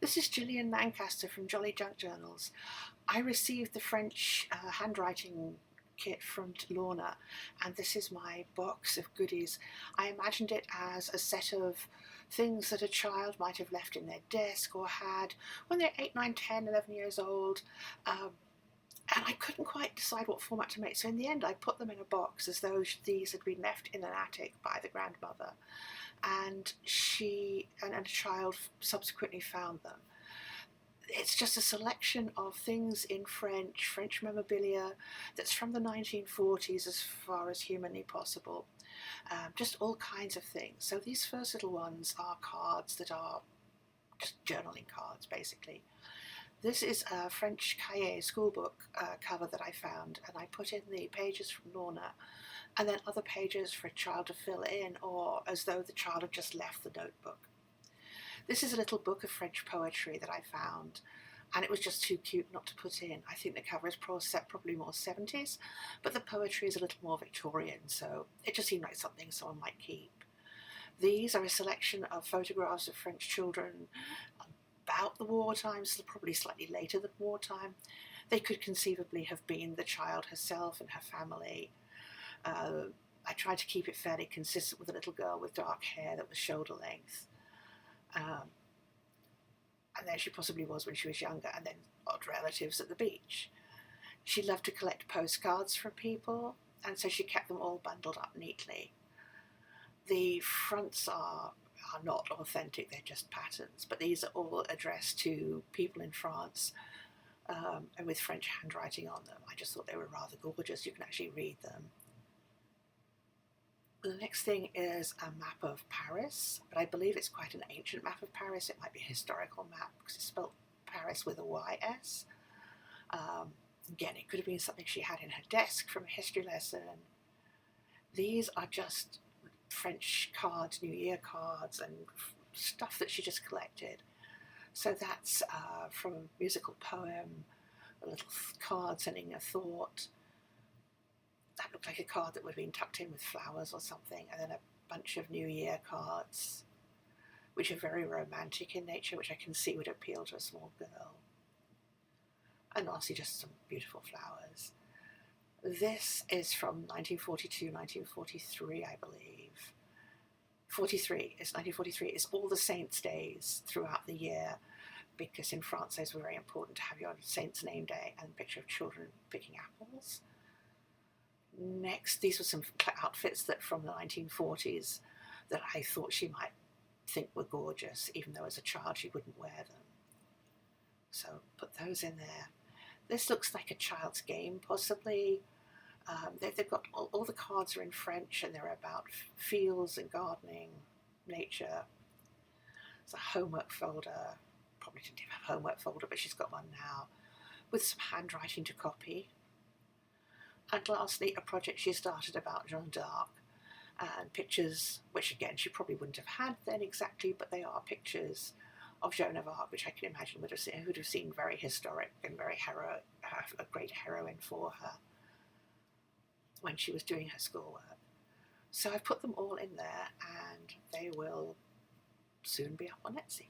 This is Gillian Lancaster from Jolly Junk Journals. I received the French handwriting kit from Lorna, and this is my box of goodies. I imagined it as a set of things that a child might have left in their desk or had when they're 8, 9, 10, 11 years old. And I couldn't quite decide what format to make. So in the end, I put them in a box as though these had been left in an attic by the grandmother. And a child subsequently found them. It's just a selection of things in French memorabilia that's from the 1940s as far as humanly possible. Just all kinds of things. So these first little ones are cards that are just journaling cards, basically. This is a French cahier schoolbook cover that I found, and I put in the pages from Lorna and then other pages for a child to fill in, or as though the child had just left the notebook. This is a little book of French poetry that I found, and it was just too cute not to put in. I think the cover is probably more 70s, but the poetry is a little more Victorian, so it just seemed like something someone might keep. These are a selection of photographs of French children about the wartime, so probably slightly later than wartime. They could conceivably have been the child herself and her family. I tried to keep it fairly consistent with a little girl with dark hair that was shoulder length. And there she possibly was when she was younger, and then odd relatives at the beach. She loved to collect postcards from people, and so she kept them all bundled up neatly. The fronts are not authentic, they're just patterns, but these are all addressed to people in France, and with French handwriting on them. I just thought they were rather gorgeous. You can actually read them. The next thing is a map of Paris, but I believe it's quite an ancient map of Paris. It might be a historical map because it's spelled Paris with a Y-S. Again, it could have been something she had in her desk from a history lesson. These are just French cards, New Year cards, and stuff that she just collected. So that's from a musical poem, a little card sending a thought. That looked like a card that would have been tucked in with flowers or something, and then a bunch of New Year cards, which are very romantic in nature, which I can see would appeal to a small girl. And lastly, just some beautiful flowers. This is from 1942, 1943, I believe. 1943. It's all the saints' days throughout the year, because in France those were very important to have your saint's name day and a picture of children picking apples. Next, these were some outfits that from the 1940s that I thought she might think were gorgeous, even though as a child she wouldn't wear them. So put those in there. This looks like a child's game, possibly. They've got all the cards are in French, and they're about fields and gardening, nature. It's a homework folder. Probably didn't even have a homework folder, but she's got one now, with some handwriting to copy. And lastly, a project she started about Jeanne d'Arc, and pictures, which again she probably wouldn't have had then exactly, but they are pictures of Joan of Arc, which I can imagine would have seemed very historic and very a great heroine for her when she was doing her schoolwork. So I've put them all in there, and they will soon be up on Etsy.